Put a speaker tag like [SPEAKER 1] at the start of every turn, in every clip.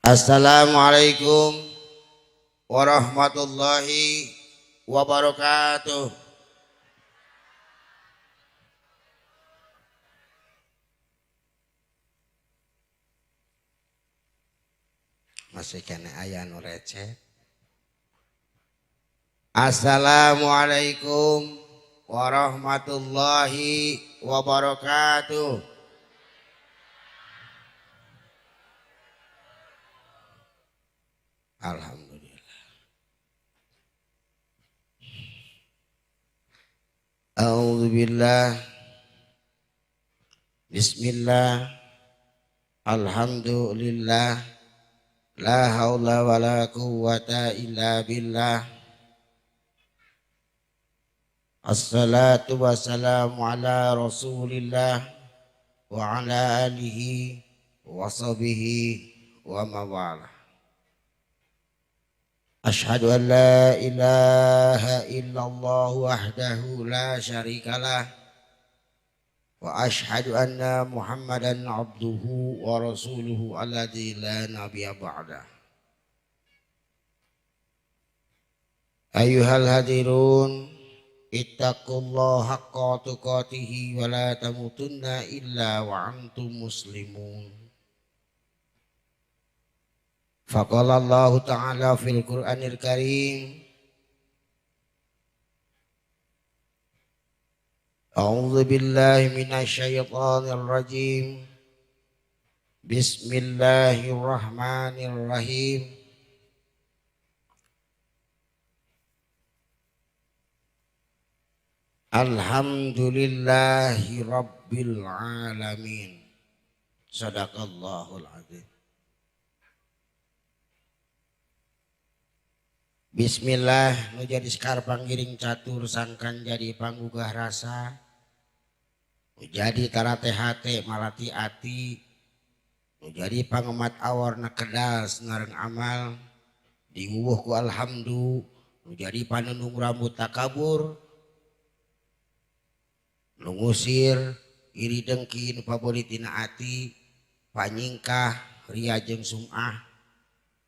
[SPEAKER 1] Assalamualaikum warahmatullahi wabarakatuh. Masih kena aya nu receh. Assalamualaikum warahmatullahi wabarakatuh. Alhamdulillah. A'udzubillah. Bismillah. Alhamdulillah. La haula wa la quwwata illa billah. Assalatu wassalamu ala rasulillah wa ala alihi wa sahbihi wa mawalah. Ashhadu an la ilaha illallah wahdahu la syarikalah wa ashhadu anna muhammadan abduhu wa rasuluhu alladzi la nabiyya ba'dah. Ayyuhal hadirun ittaqullaha haqqa tuqatih wa la tamutunna illa wa antum muslimun. Faqala Allah Ta'ala fil Qur'anil Karim, A'udzu billahi minasy syaithanir rajim. Bismillahirrahmanirrahim. Alhamdulillahi rabbil alamin. Sadaqallahul azim. Bismillah, nu jadi sekar panggiring catur sangkan jadi panggugah rasa. Nu jadi tarate hate malati ati. Nu jadi pangemat awarna kedas ngareng amal. Diuwuh ku alhamdu. Nu jadi panenung rambut takabur. Nu ngusir iri dengki nu paboritina ati. Panyingkah ria jeung sum'ah.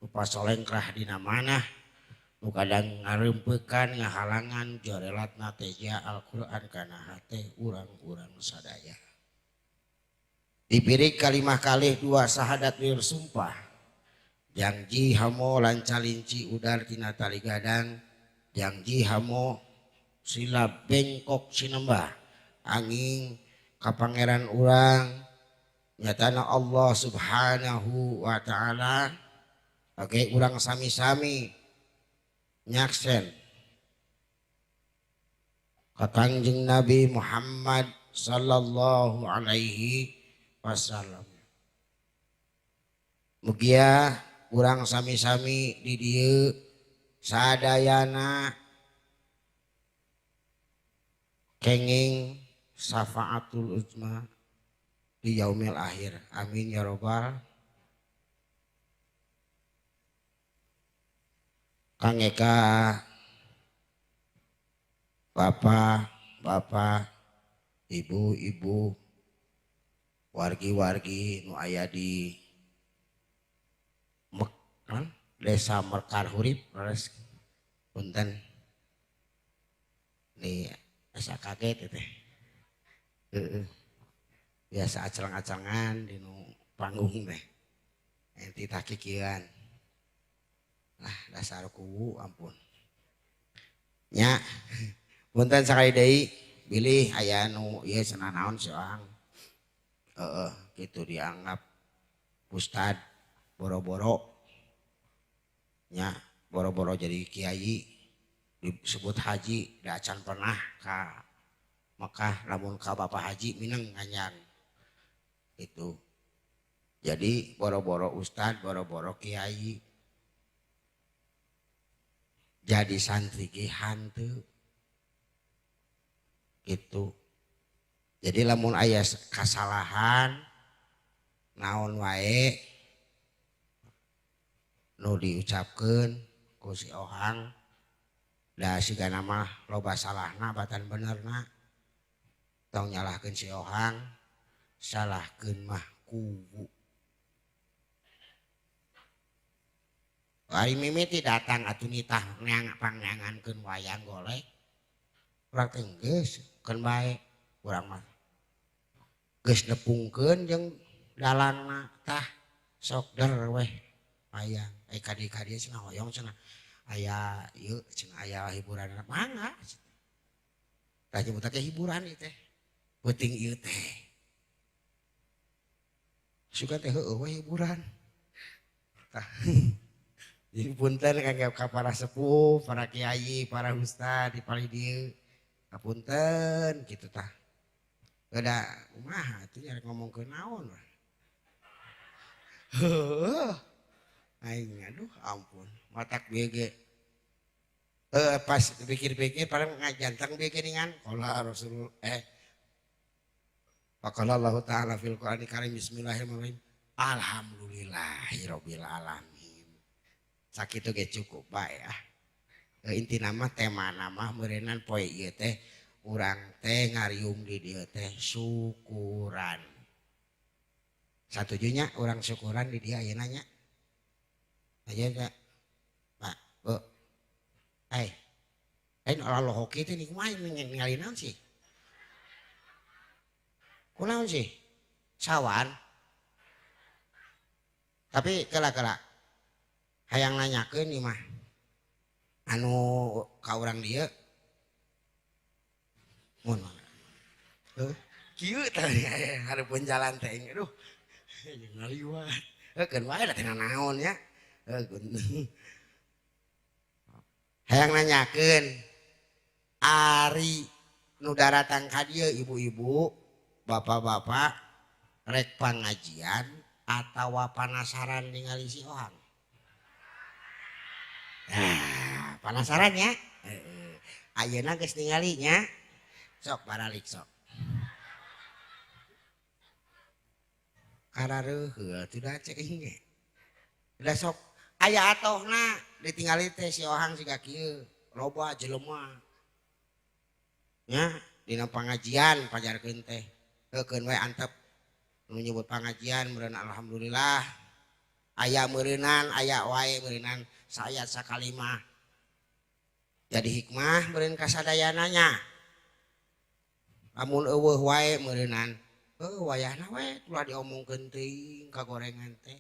[SPEAKER 1] Nu pasolengkrah dina manah. Nu kadang ngarempekan ngahalangan jorelatna teja Al-Quran kana hate urang-urang sadaya. Dipirik kalimah kalih dua sahadat wir sumpah. Jangji hamo lancalinci udar tina tali gadang. Jangji hamo sila bengkok sinembah. Angin kapangeran urang. Nyatana Allah subhanahu wa ta'ala. Oke urang sami-sami. Nyaksen Kangjeng Nabi Muhammad sallallahu alaihi wasallam. Mugia urang sami-sami di dieu sadayana kenging syafaatul uzma di yaumil akhir. Amin ya robbal. Kang Eka, bapak, ibu, wargi-wargi nu aya di desa Mekar Hurip, punten nih asa kaget teh, biasa acerang-acangan di nu panggung teh, enti takikian. Nah dasar kuwu ampun nya punten sakali deui bilih aya nu ieu cenah naon soang kitu dianggap ustad boro-boro nya boro-boro jadi kiai disebut haji da acan pernah ka Mekah lamun ka bapak haji mineng nganyang itu jadi boro-boro ustad boro-boro kiai jadi santri ge hanteu gitu. Jadi lamun aya kasalahan naon wae nu diucapkeun ku si Ohang da sigana mah loba salahna batan benerna tong nyalahkeun si Ohang salahkeun mah kubu Ari mimiti datang atuh nitah pangneangankeun wayang golek. Urang teh geus keun bae urang mah. Geus nepungkeun jeung dalangna tah sok der weh wayang. Kadi-kadi cenah hoyong cenah aya ieu cenah aya hiburan mangga. Tah nyebut teh hiburan ieu teh. Penting ieu teh. Sugan teh heueuh we hiburan. Tah. Jadi punten kangge ka para sepuh, para kiai, para ustad di pali dieu. Kapunten kitu tah. Beda kumaha atuh nya ngomongkeun naon wah. Heuh. Aing aduh ampun, matak bege. Pas pikir-pikir paling ngajantang bege ningan. Qala Rasul Faqala Allah Ta'ala fil Qur'anil Karim bismillahirrahmanirrahim. Alhamdulillahirabbil alamin. Sakitu ge cukup bae ya. Inti nama tema nama meureunnan poe ieu teh urang teh ngariung di dieu teh syukuran. Satujunya urang syukuran di dia ayeuna nya. Ayeuna Pak, Bu. Lain Allah hoki teh niku mah ningali naon sih? Kunaon sih? Sawan. Tapi kala-kala hayang nanyakeun ieu mah. Anu ka urang dieu mun kieu tah hareupeun jalan teh aduh ngaliwat keun wae da teh naon nya hayang nanyakeun ari nu daratang ka dieu ibu-ibu bapak-bapak rek pangajian atawa panasaran ningali si Ohang. Nah, penasaran ya? Ayeuna geus ningali nya. Sok baralik sok. Karareuh teu da ceuing ge. Da sok aya atohna ditingali teh si Ohang siga kieu. Loba jelema. Nya dina pangajian pajarkeun teh. Heukeun we antep. Nu nyebut pangajian meureun alhamdulillah. Aya meureunan, aya wae meureunan sayat sakalimah. Jadi hikmah meureun kasadayananya. Lamun eueuh wae meureunan, wayahna we ulah diomongkeun teuing ka gorengan teh.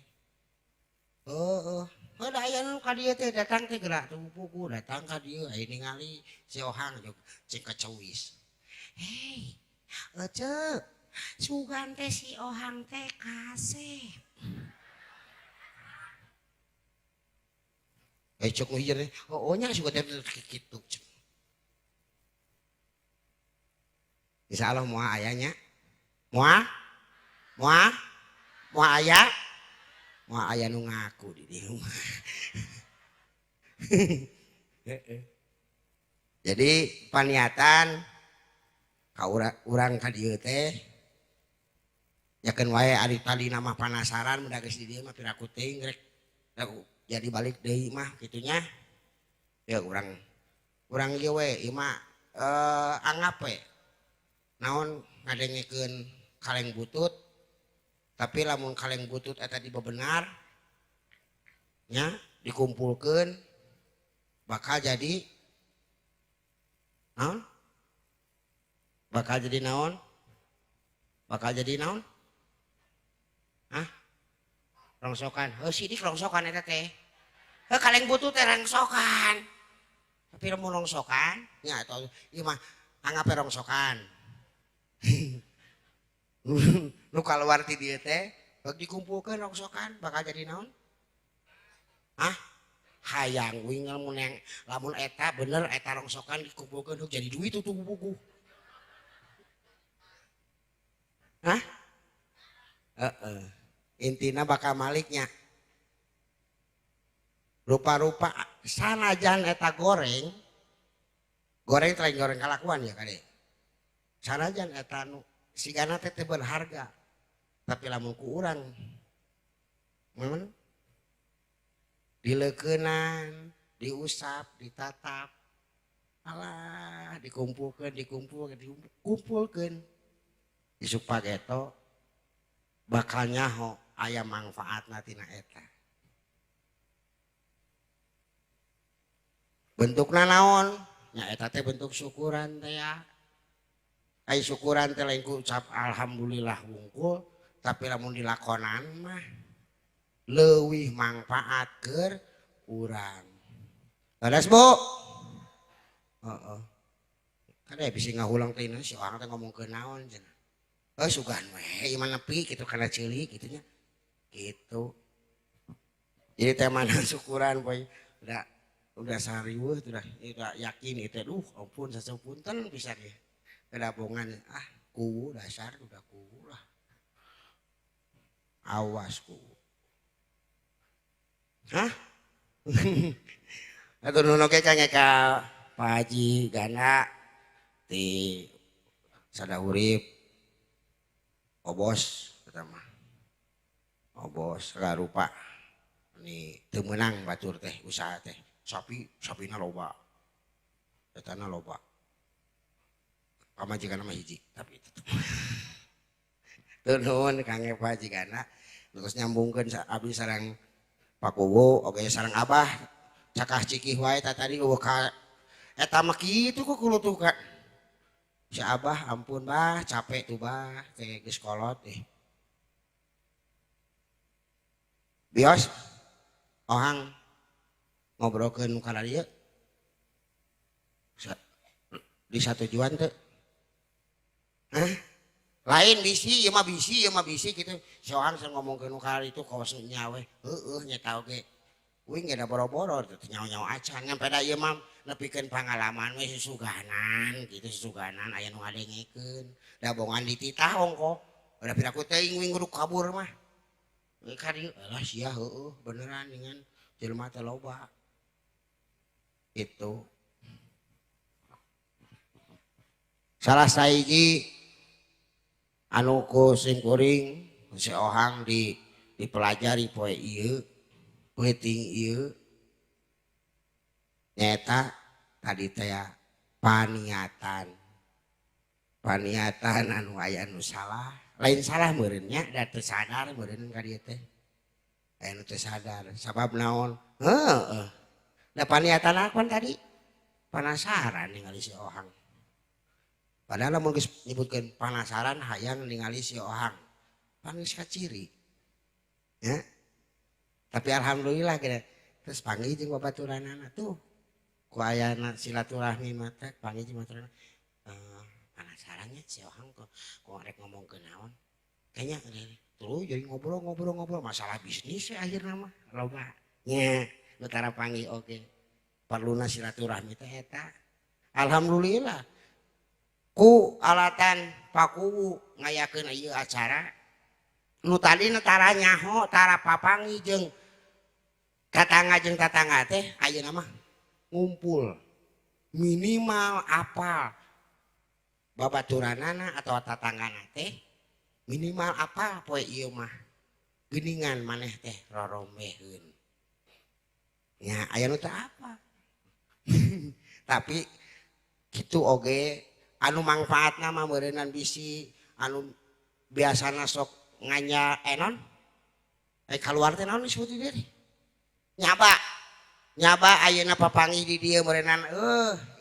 [SPEAKER 1] Heueuh, da aya nu ka dieu teh datang teh gerak teu pugu datang ka dieu aya ningali si Ohang cing kaceuwis. Hei, ece, sugan teh si Ohang teh kasep. Cok ngihir teh, nya suka teh kitu. Insya Allah moal ayahnya, moal ayah nu ngaku di rumah. Jadi paniatan ka urang ka dieu teh nyakeun wae ari tadi nama panasaran mun geus di dieu mah piraku teuing rek jadi balik deui mah kitunya. Ya urang ieu we ieu mah anggap we naon ngadengekeun kaleng butut tapi lamun kaleng butut eta dibebenar nya dikumpulkeun bakal jadi naon? Bakal jadi naon? Hah? Rongsokan. Sidik rongsokan eta teh. Kaleng butut teh rongsokan. Tapi lamun rongsokan nya eta ieu mah anggape rongsokan. Nu kaluar ti dieu teh dikumpulkeun rongsokan bakal jadi naon? Hah? Hayang wing lamun eta bener eta rongsokan dikumpulkeun jadi duit tuh buku. Hah? Intina bakal maliknya. Rupa-rupa sanajan eta goreng telain goreng kalakuan ya kade. Sanajan eta nu sigana teh berharga. Tapi lamun ku urang dileukeunnan, diusap, ditatap. Alah, dikumpulkeun. Isuk pageto bakal nyaho aya manfaatna tina eta. bentukna naon nya eta teh bentuk syukuran teh ya ai syukuran teh lain ku ucap alhamdulillah wungkul tapi lamun dilakonan mah leuwih manfaat keur urang beres bu heeh kada bisa ngahulang teh si orang teh ngomong ke naon cenah sugan we iman nepi gitu kana ceulik kitu nya gitu jadi teh mana syukuran poe udah sariweuh udah yakin itu ampun sasapunten bisa ge kedabongan kuwu dasar udah kuwu lah awas kuwu hah atuh nuno ge ka Pak Haji Gana ti sadahurip obos pertama obos rupa ini teu meunang batur teh usaha teh sapina loba etana loba pamajikan mah hiji tapi itu teu nuhun Kang Pak Haji Gana terus nyambungkeun abdi sareng Pak Kuwu oge sareng Abah cakah cikih wae tadi eueuh ka eta mah kitu kok kudu tuh Kak si Abah ampun bah capek tuh bah kayak geus kolot bios ohang ngobrolkeun nu kana dieu di satujuan teu lain bisi ieu mah bisi gitu si ohang saya ngomongkeun nu kana itu kaos nyawe heueuh nya tau ge uing ge da boro-boro teh nyawa-nyawa acan nyampe da ieu mah nepikeun pangalaman we susuganan gitu susuganan aya nu ngadengikeun da bongan dititah ongko udah piraku teuing wing kudu kabur mah ka dieu alah sia heueuh beneran dengan jelema teh loba itu salah saiji anu ku simkuring si ohang dipelajari poe ieu penting ieu nyata tadi teh paniatan anu aya nu salah lain salah meureun nya da teu sadar meureun ka dieu teh aya nu teu sadar sabab naon heeh da paniatan apa tadi penasaran ningali si ohang padahal lamun geus nyebutkeun penasaran hayang ningali si ohang pan geus kaciri ya tapi alhamdulillah kita terus panggil jeung babaturanana tuh ku ayana silaturahmi mah teh panggil jeung babaturanana penasarannya si ohang kok rek ngomong ke naon kayaknya tuh jadi ngobrol masalah bisnis ya akhirnya mah loba nya betara panggil oke perluna silaturahmi teh eta alhamdulillah ku alatan Pak Kuwu ngayakeun ieu acara nu tadi tara nyaho tara papangi jeung tatangga teh ayeuna mah ngumpul minimal apal babaturanana atau tatanggana teh minimal apal poe ieu mah geuningan maneh teh rorombeheun nya aya nu teu apa tapi kitu oge anu manfaatna mah meureunan bisi anu biasana sok nganya non keluar teh naon disebut ieu teh nyaba ayeuna papangi di dieu meureunan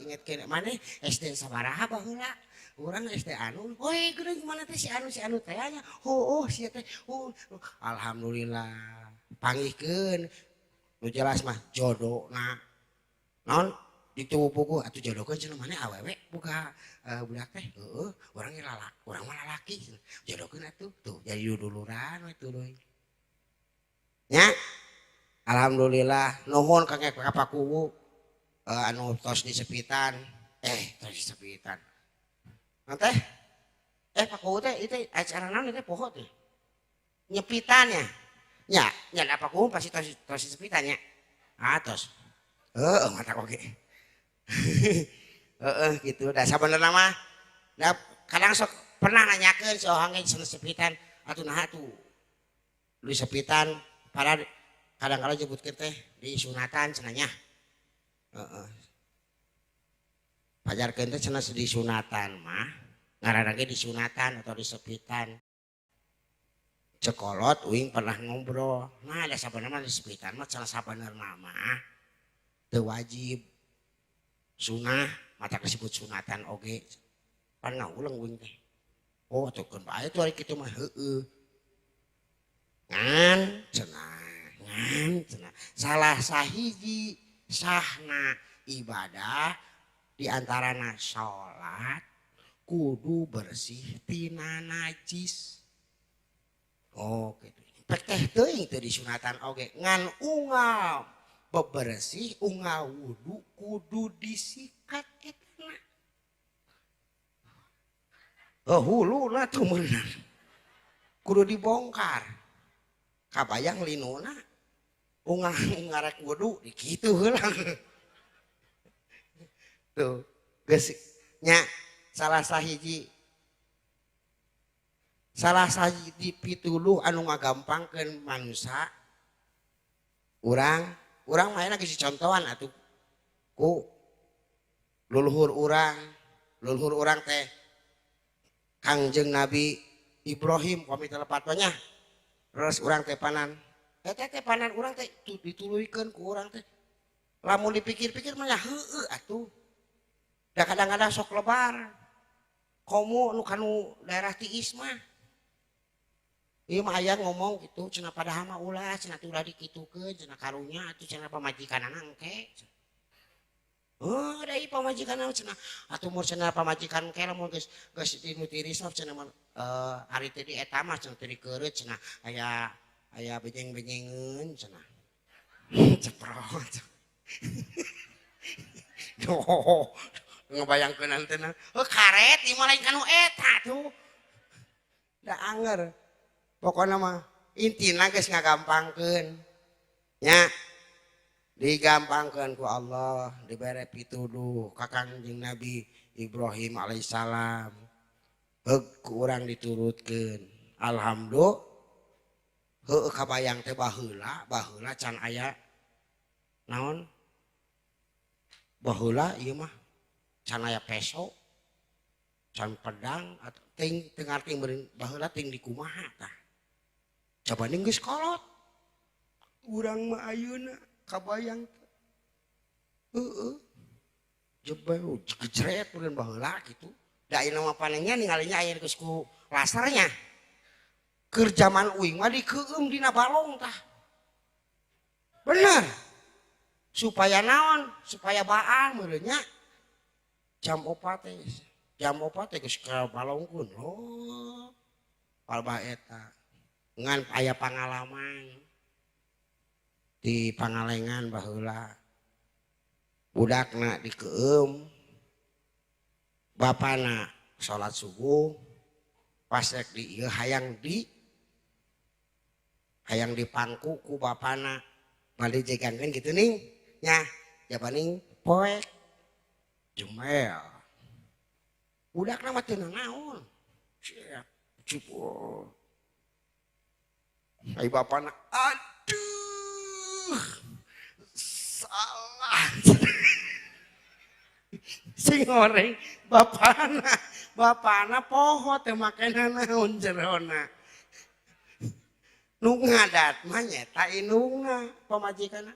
[SPEAKER 1] inget ke maneh SD sabaraha baheula urang SD anu geuning mana teh si anu teh nya sia teh alhamdulillah panggihkeun nu jelas mah jodona naon ditubuh buku atuh jodohkeun cenah maneh awewe buka budak teh urang ge urang mah lalaki jodohkeun atuh tuh jadi duduluran we tuluy nya alhamdulillah nuhun ka Pak Kuwu anu tos disepitan teh Pak Kuwu teh itu acara naon teh poho teh nyepitannya nya Pak Kuwu pasti tos disepitan nya tos mata koge gitu dah sabenerna mah da kadang sok pernah nanyakeun si ohang ge sepitan atuh naha tuh di sepitan pada kadang-kadang nyebutkeun teh di sunatan cenanya pajarkeun teh cenah di sunatan mah ngaranna ge di sunatan atau di sepitan cekolot uing pernah ngobrol nah ada sabenerna di sepitan mah cenah sabenerna mah teu wajib sunah mata disebut sunatan oge pan ngaulang wing teh oh tuh kan bae tuh hari kitu mah heueuh ngan cenah salah sahiji sahna ibadah diantarana sholat kudu bersih tina najis oh gitu pek teh teuing teu disunatan oge ngan unggal bebersih unggal wudu kudu disikat etana huluna tuh bener kudu dibongkar kabayang linuna unggal ngarek wudu dikitu heulang tuh geus nya salah sahiji pituluh anu ngagampangkeun manusia urang maena geus contohan atuh ku leluhur urang teh Kangjeng Nabi Ibrahim pami telepatnya terus urang teh panan teh panan urang teh dituluikeun ku urang teh lamun dipikir-pikir mah heueuh atuh da kadang-kadang sok lebar komo nu kanu daerah tiis mah ieu mah aya ngomong gitu cenah padahal mah ulah cenah teh ulah dikitukeun cenah karunya atuh cenah pamajikanana engke oh da ieu pamajikanana cenah atuh mun cenah pamajikan engke lamun geus dinu tiris mah cenah ari teh di eta mah cenah teu dikeureut cenah aya bejeng-bejengeun cenah ceprot doh ngebayangkeun antena karet ieu mah lain kanu eta tuh da anger pokoknya mah intina geus ngagampangkeun nya digampangkeun ku Allah dibere pituduh ka Kangjeng Nabi Ibrahim alaihissalam heug ku urang diturutkeun alhamdulillah heueuh kabayang teh baheula can aya naon baheula ieu mah can aya peso can pedang atau ting arti baheula ting di kumaha tah coba ning geus kolot urang mah ayeuna kabayang heueuh jebel gejret urang baheula kitu da ieu mah panengnya ningalinya aya geus ku lasarnya keur zaman uing mah dikeum dina balong tah bener supaya naon supaya baan meureunnya jam 4 teh geus ka balongkeun oh palbah eta ngan aya pangalaman di Pangalengan baheula budakna dikeum bapana salat subuh pas rek di ieu hayang dipangku ku bapana bali jegangkeun kitu ning nya jabaning poek jemel budakna mah teu naon siap cipul ai bapana aduh salah sing goreng bapana poho teu makena naon jerona nu ngadat mah nyeta indungna pamajikanna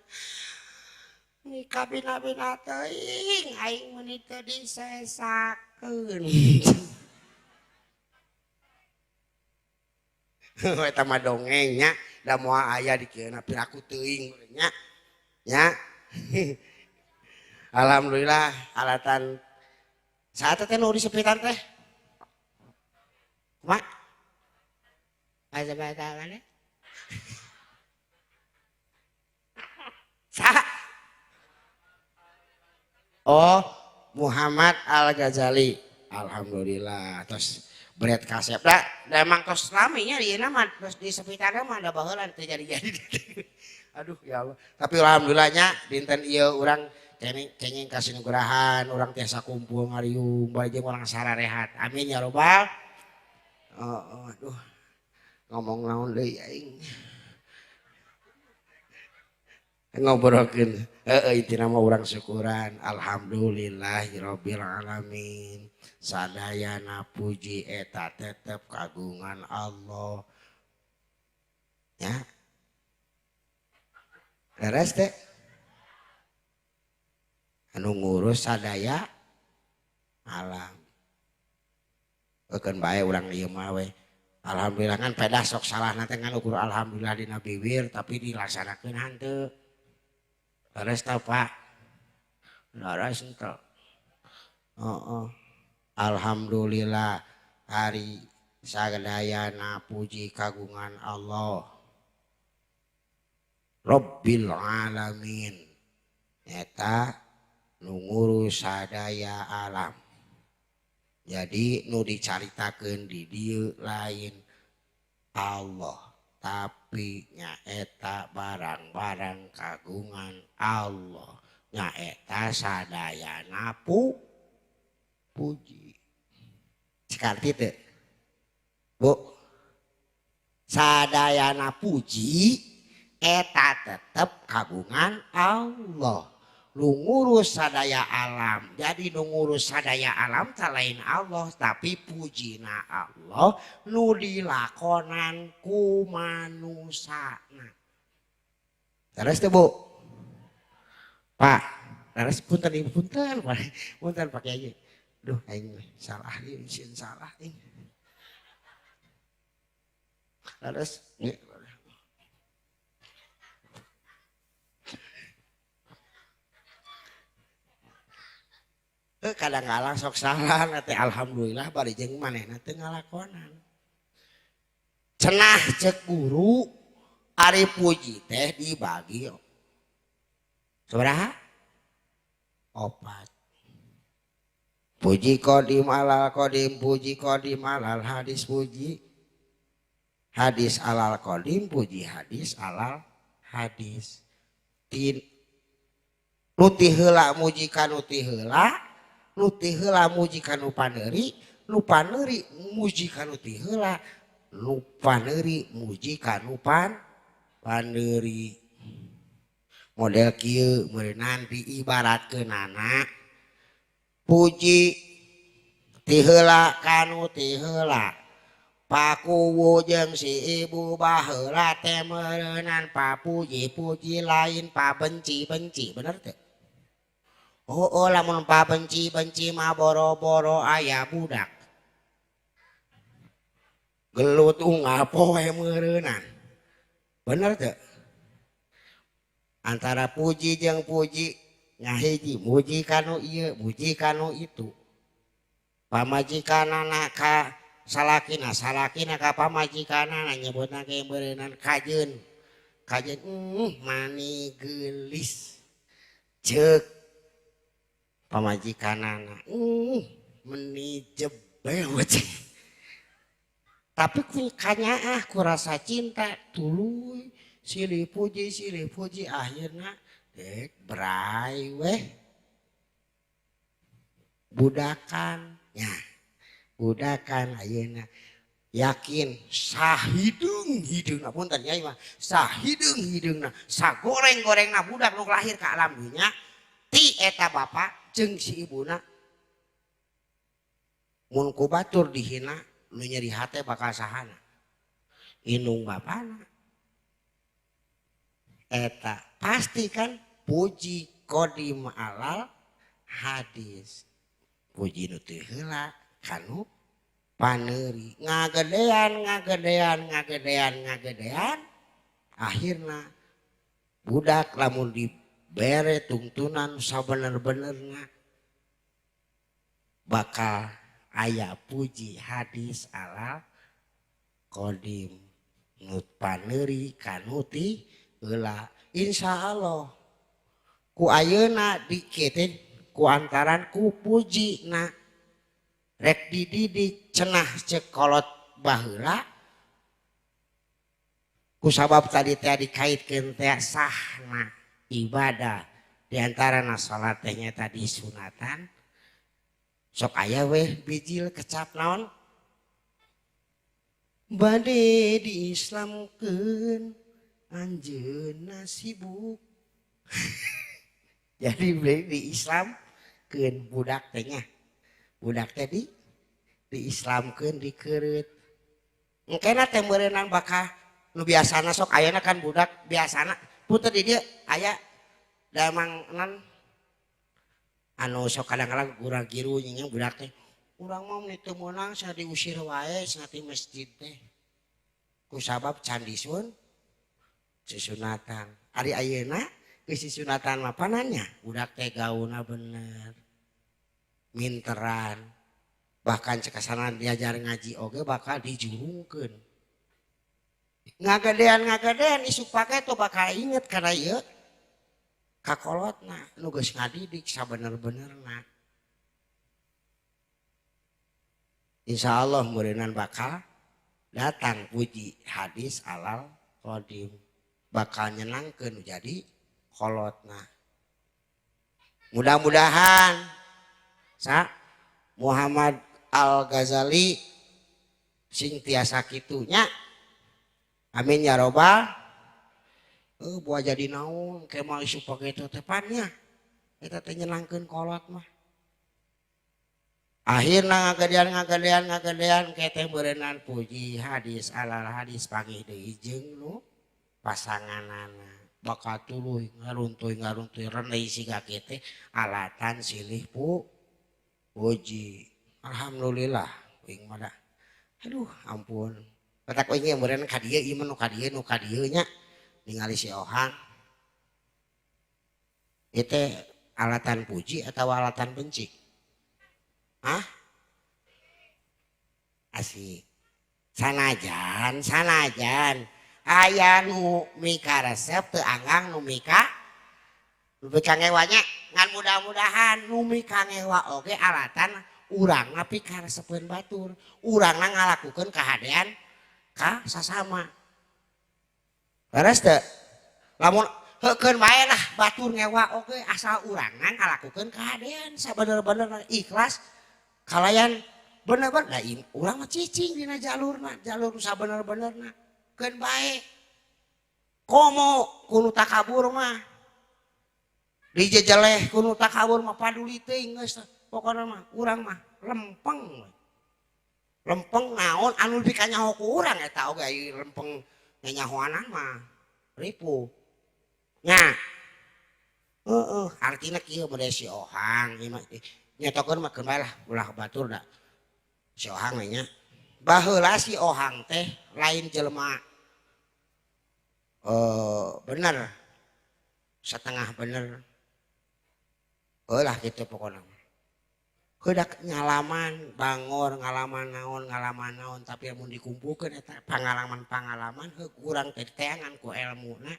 [SPEAKER 1] ni kabina-bina teuing aing meuni teu disesakeun eta mah dongengnya da moal aya di kieu piraku teuing nya nya alhamdulillah alatan saat teh nu disepitan teh mak aja baca mana sa oh Muhammad Al-Ghazali alhamdulillah terus berat kasep da emang tos laminya di nama terus di sekitarnya mah ada baheula teu jadi aduh ya Allah tapi alhamdulillahnya dinten ieu urang kenging kasih nugrahan urang tiasa kumpul ngariung bari jeung urang sararehat amin ya robbal aduh ngomong naon deui aing ngobrolkeun intina mah urang syukuran alhamdulillahirabbil alamin sadayana puji eta tetep kagungan Allah ya beres teh anu ngurus sadaya alam. Keun bae urang ieu mah we. Alhamdulillah kan pedah sok salah nanti kan ukur alhamdulillah dina bibir tapi dilaksanakeun hanteu. Leres tah Pak. Leres henteu. Heeh. Alhamdulillah hari sagadayana puji kagungan Allah. Rabbil alamin. Eta nu ngurus sadaya alam. Jadi nu dicaritakeun di dieu lain Allah, tapi nyaeta barang-barang kagungan Allah, nyaeta sadayana puji. Sekarti teu? Bu, sadayana puji eta tetep kagungan Allah. Nu ngurus sadaya alam. Jadi nu ngurus sadaya alam tak lain Allah, tapi pujina Allah nu dilakonan ku manusana. Terus tuh Bu. Pak, terus punten ibu punten pakai aja. Duh, aing salah ieu sin salah ing. Terus kadang-kadang sok salah nanti alhamdulillah bari jeung manehna teu ngalakonan. Cenah cek guru ari puji teh dibagi sabaraha? 4. Puji qadim alal qadim, puji qadim alal hadis, puji hadis alal qadim, puji hadis alal hadis. Nuti heula muji kanu ti heula, nuti heula muji kanu paneuri, nu paneuri muji kanu ti heula, nu paneuri muji kanu paneuri. Model kieu meunang diibaratkeunana puji ti heula kanu ti heula. Pakuwu jeung si ibu baheula teh meunang papuji-puji lain pabenci-benci, bener teu? Oh lamun pabenci-benci mah boro-boro aya budak gelut unggal poe meureunnan, bener teu? Antara puji jeung puji ngahiji muji kanu ieu muji kanu itu. Pamajikanana ka salakina, salakina ka pamajikanana nyebutna ge beureunan kajeun. Kajeun mani geulis ceuk pamajikanana. Meni jebewet. Tapi kanyaah ku rasa cinta tuluy silih puji akhirna dek berai weh budakan nya. Budakan ayeuna yakin sahideung punten nyai mah sahideung sagoreng-gorengna budak nu lahir ka alam dunya ti eta bapa jeung si ibuna mun ku batur dihina nu nyeri hate bakal sahana indung bapana eta pasti kan puji qadim alal hadis puji nu teu heula kanu paneuri ngagedean akhirna budak lamun dibere tungtunan sabener-benerna bakal aya puji hadis alal qadim nu paneuri kanu ti heula insyaallah ku ayeuna dikete ku antaran ku pujina rek dididik cenah cek kolot baheula ku sabab tadi teh dikaitkeun teh sahna ibadah diantarana salat teh nya tadi sunatan sok aya weh bijil kecap naon bade diislamkeun anjeunna sibuk. Jadi diislamkeun budak teh nya budak teh diislamkeun dikeureut engkena teh meureunang bakal nu biasana sok ayeuna kan budak biasana puter di dieu aya damang non anu sok kadang-kadang gura giru nyinya budak teh urang mah teu meunang sa diusir wae sangat masjid teh ku sabab candi sun susunatan ari ayeuna geus sunatan mah pananya budak teh gauna bener minteran bahkan cekasana diajar ngaji oge bakal dijurungkeun ngagadean isuk pake tuh bakal inget karena ieu kakolotna nu geus ngadidik sabener-benerna insyaallah meureunana bakal datang puji hadis alal qadim bakal nyenangkeun jadi kolotna mudah-mudahan sa Muhammad Al-Ghazali sing tiasa kitunya amin ya robbal buah jadi naon kemal isu pake tetepannya kita teh nyenangkeun kolot mah akhirna ngagadean keteh beureunan puji hadis alal hadis pagi deui jeung nu pasanganana bakal tuluy ngaruntuy renei siga keteh alatan silih puji alhamdulillah uing mah da aduh ampun petak uing meureun ka dieu ieu nu ka dieu nya ningali si Ohang itu alatan puji atau alatan benci hah asik sanajan aya nu mika resep teu anggang nu mika ngewanya ngan mudah-mudahan nu mika ngewa oge alatan urangna pikaresepeun batur urangna ngalakukeun kahadean ka sasama beres teu lamun heukeun bae lah batur ngewa oge asal urangna ngalakukeun kahadean sabener-bener ikhlas kalayan bener-bener da urang mah cicing dina jalur sabener-benerna keun bae komo kudu takabur mah dijejeleh kudu takabur mah paduli teuing geus pokona mah urang mah lempeng naon anu dikanyaho ku urang eta oge lempeng nyanyahoanan mah ripuh nya artina kieu bade si Ohang nyetokeun mah keun bae lah ulah batur da si Ohang nya baheula si Ohang teh lain jelema bener setengah bener lah gitu pokoknya heudak ngalaman bangor ngalaman naon tapi amun dikumpulkeun eta pangalaman urang teh teangan ku elmuna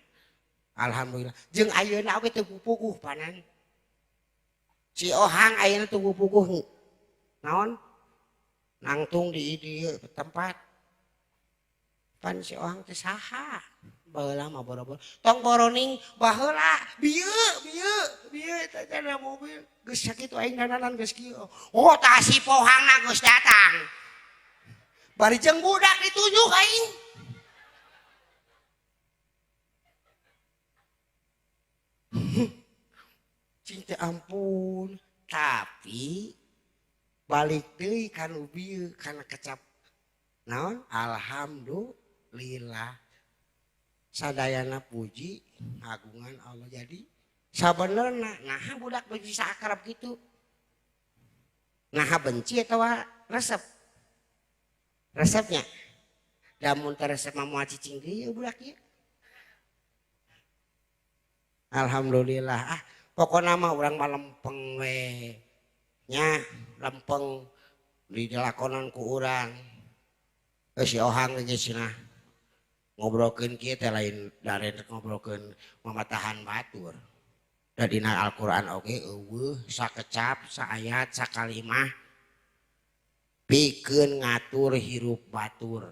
[SPEAKER 1] alhamdulillah jeung ayeuna oge teu puguh panan si Ohang ayeuna teu puguh naon nangtung di dieu tempat pan si Ohang teh saha baheula mah boro-boro tong boroning baheula bieu teh ada mobil geus sakitu aing dananan geus kieu oh tah si Pohangna geus datang bari jeung budak ditunjuk aing cinta ampun tapi balik deui kanu bieu kana kecap naon alhamdulillah sadayana puji ngagungan Allah jadi sabenerna nah budak bisa akrab gitu nah benci atau resepnya damun resep mah moal cicing deui budak ieu alhamdulillah pokona mah urang mah lempeng we nya lempeng dilakonan ku urang si Ohang ge cenah ngobrolkeun kieu teh lain daret ngobrolkeun mamatahan batur da dina Al-Qur'an oge eueuh sakecap saayat sakalimah pikeun ngatur hirup batur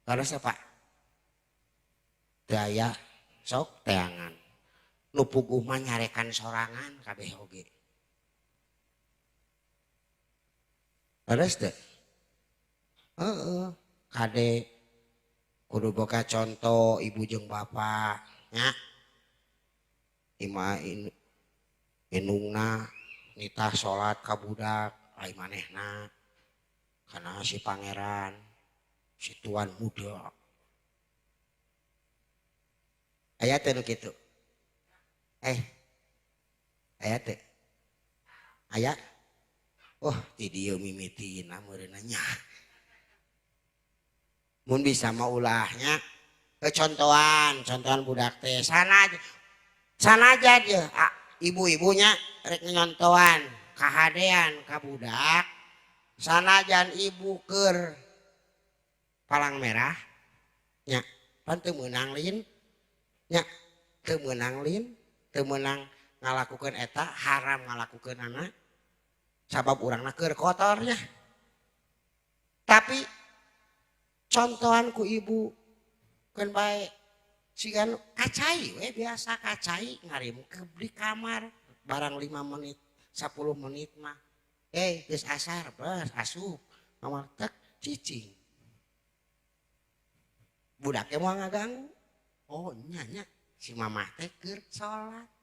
[SPEAKER 1] terus apa daya sok teangan nu puguh mah nyarekan sorangan kabeh oge terus teh kade kudu boga contoh ibu jeung bapak nya ima inungna nitah salat ka budak ai manehna kana si pangeran si tuan muda aya teh nu kitu aya teh aya oh ti dieu mimitina meureunna nya mun bisa mah ulahnya contohan budak teh sanaja dia ibu-ibunya rek nyontohan kahadean ka budak sanajan ibu keur palang merah nya pan teu meunang lin nya teu meunang lin teu meunang ngalakukeun eta haram ngalakukeun anak sabab urangna keur kotornya tapi contohan ku ibu kan baik sigan kacai we biasa kacai ngarim ke di kamar barang 5 menit 10 menit mah geus asar beus asup mama tek cicing budaknya mau ngaganggu oh nya si mamah teh keur salat